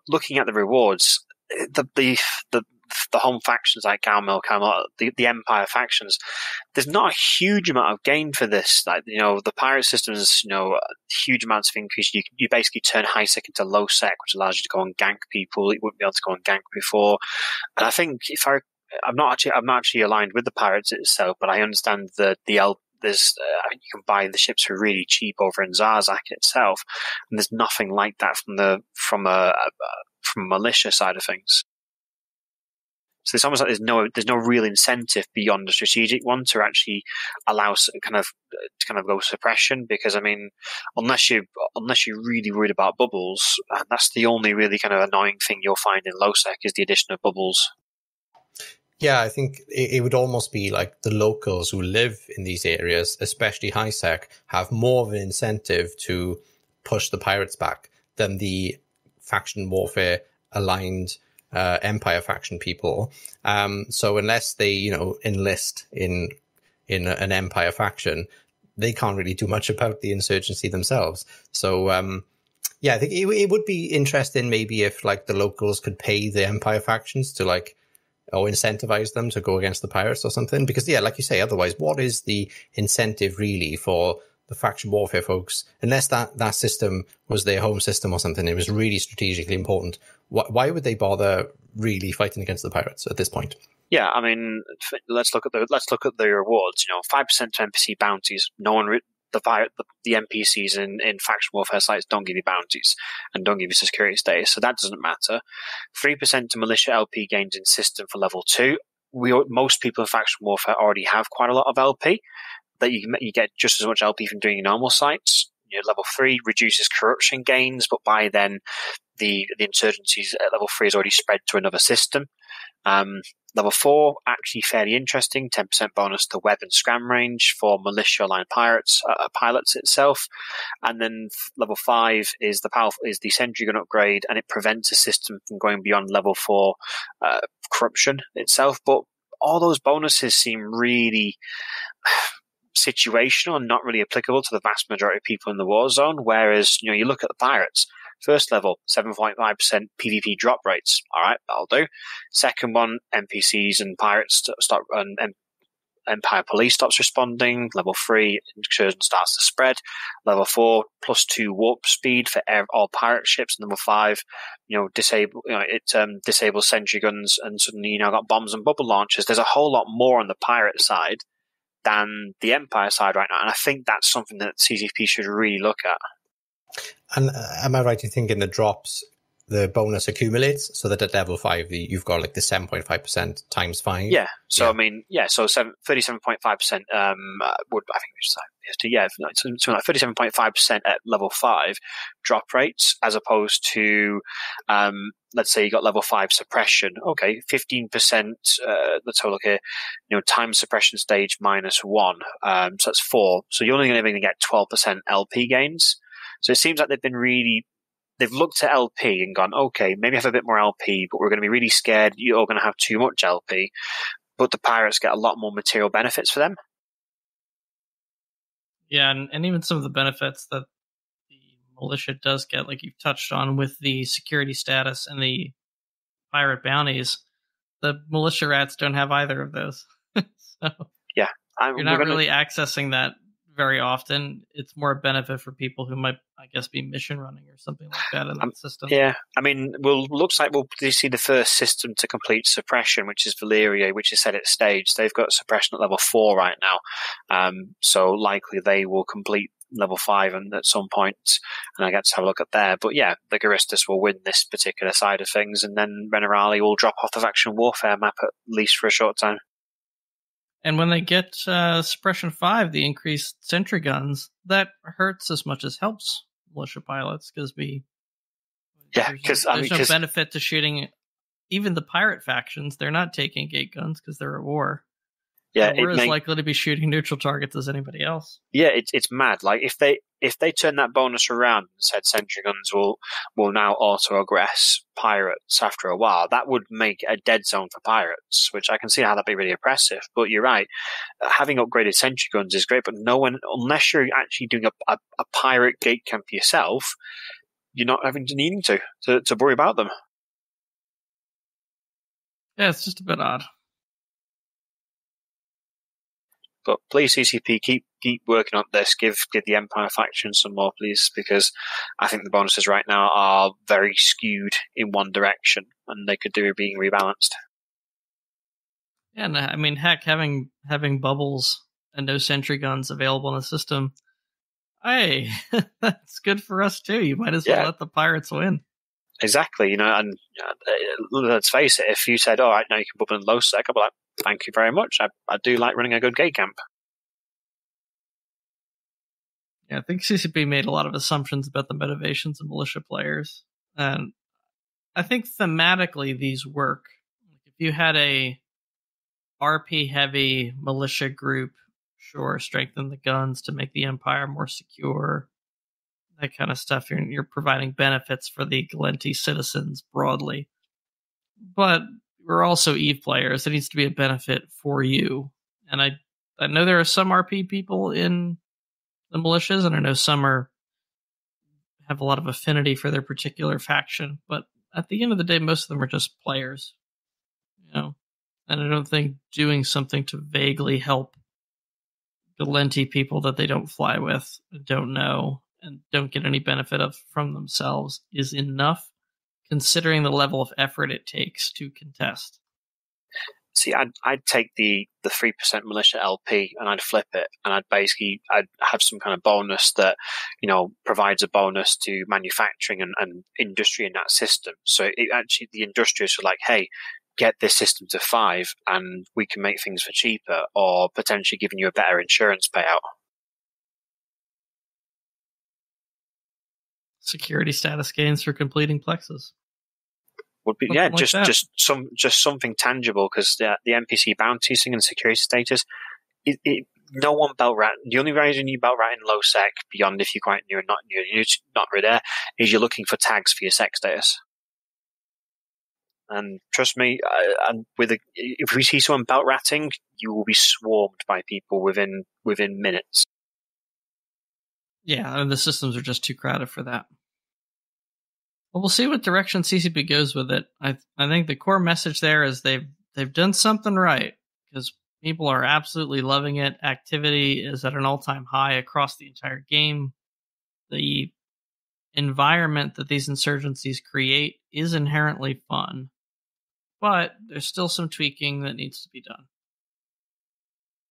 looking at the rewards, the home factions like Camelot, the Empire factions, there's not a huge amount of gain for this. Like, the pirate systems, huge amounts of increase. You basically turn high sec into low sec, which allows you to go and gank people. You wouldn't be able to go and gank before. And I think I'm not actually aligned with the pirates itself, but I understand I think you can buy the ships for really cheap over in Zarzak itself, and there's nothing like that from a militia side of things. So it's almost like there's no real incentive beyond the strategic one to actually allow kind of go suppression, because I mean, unless you're really worried about bubbles, that's the only really kind of annoying thing you'll find in low sec is the addition of bubbles. Yeah, I think it would almost be like the locals who live in these areas, especially high sec, have more of an incentive to push the pirates back than the faction warfare aligned Empire faction people. So unless they, enlist in an Empire faction, they can't really do much about the insurgency themselves. So I think it would be interesting maybe if like the locals could pay the Empire factions to or incentivize them to go against the pirates or something. Because like you say, otherwise, what is the incentive really for the faction warfare folks, unless that system was their home system or something? It was really strategically important. Why would they bother really fighting against the pirates at this point? Yeah, I mean, let's look at the rewards. 5% to NPC bounties. No one, the NPCs in faction warfare sites don't give you bounties and don't give you security status, so that doesn't matter. 3% to militia LP gains in system for level 2. Most people in faction warfare already have quite a lot of LP. That you get just as much LP from doing your normal sites. Level 3 reduces corruption gains, but by then the insurgencies at level 3 is already spread to another system. Level 4, actually fairly interesting, 10% bonus to web and scram range for militia aligned pilots itself. And then level 5 is the sentry gun upgrade, and it prevents a system from going beyond level 4 corruption itself. But all those bonuses seem really situational and not really applicable to the vast majority of people in the war zone. Whereas, you look at the pirates, first level, 7.5% PvP drop rates. All right, that'll do. Second one, NPCs and pirates stop, and Empire Police stops responding. Level 3, incursion starts to spread. Level 4, +2 warp speed for all pirate ships. And level 5, disables sentry guns, and suddenly you now got bombs and bubble launchers. There's a whole lot more on the pirate side than the Empire side right now, and I think that's something that CCP should really look at. And am I right in thinking the drops, the bonus accumulates, so that at level 5 you've got like the 7.5% times 5? Yeah. So yeah. I mean, so 37.5% would, I think we should say, something like 37.5% at level 5 drop rates, as opposed to let's say you got level 5 suppression. Okay, 15%. Let's have a look here. Time suppression stage -1. So that's 4. So you're only going to get 12% LP gains. So it seems like they've looked at LP and gone, okay, maybe have a bit more LP, but we're going to be really scared you're going to have too much LP. But the pirates get a lot more material benefits for them. Yeah, and even some of the benefits that the militia does get, like you've touched on with the security status and the pirate bounties, the militia rats don't have either of those. So yeah, you're not really accessing that very often. It's more a benefit for people who might, I guess, be mission running or something like that in that system. Yeah, I mean, looks like we'll see the first system to complete suppression, which is Valyria, which is set at stage. They've got suppression at level 4 right now, so likely they will complete level 5 and at some point, and I get to have a look at there. But yeah, the Garistas will win this particular side of things, and then Renerali will drop off the faction warfare map at least for a short time. And when they get Suppression 5, the increased sentry guns, that hurts as much as helps militia pilots, because there's no benefit to shooting even the pirate factions. They're not taking gate guns because they're at war. Yeah, we're as likely to be shooting neutral targets as anybody else. Yeah, it's mad. Like if they turn that bonus around and said sentry guns will now auto aggress pirates after a while, that would make a dead zone for pirates, which I can see how that'd be really oppressive. But you're right, having upgraded sentry guns is great, but no one, unless you're actually doing a pirate gate camp yourself, you're not having to needing to worry about them. Yeah, it's just a bit odd. But please, CCP, keep working on this. Give the Empire faction some more, please, because I think the bonuses right now are very skewed in one direction, and they could do with being rebalanced. Yeah, and I mean, heck, having bubbles and no sentry guns available in the system, hey, that's good for us too. You might as well let the pirates win. Exactly, and let's face it, if you said, all right, now you can bubble in low sec, I'd be like, thank you very much. I do like running a good gay camp. Yeah, I think CCP made a lot of assumptions about the motivations of militia players. And I think thematically these work. If you had a RP-heavy militia group, sure, strengthen the guns to make the Empire more secure, that kind of stuff. You're providing benefits for the Gallente citizens broadly. But we're also EVE players. It needs to be a benefit for you. And I know there are some RP people in the militias, and I know some have a lot of affinity for their particular faction. But at the end of the day, most of them are just players. And I don't think doing something to vaguely help Gallente people that they don't fly with, don't know, and don't get any benefit from themselves is enough, considering the level of effort it takes to contest. See, I'd take the 3% militia LP and I'd flip it, and I'd have some kind of bonus that, provides a bonus to manufacturing and industry in that system. So the industrialists are like, hey, get this system to 5 and we can make things for cheaper, or potentially giving you a better insurance payout. Security status gains for completing plexes. Would be just something tangible, because the NPC bounties thing and security status, no one belt rat. The only reason you belt rat in low sec, beyond if you're quite new and not new, you're not really there, is you're looking for tags for your sec status. And trust me, if we see someone belt ratting, you will be swarmed by people within minutes. Yeah, and the systems are just too crowded for that. Well, we'll see what direction CCP goes with it. I think the core message there is they've done something right, because people are absolutely loving it. Activity is at an all-time high across the entire game. The environment that these insurgencies create is inherently fun, but there's still some tweaking that needs to be done.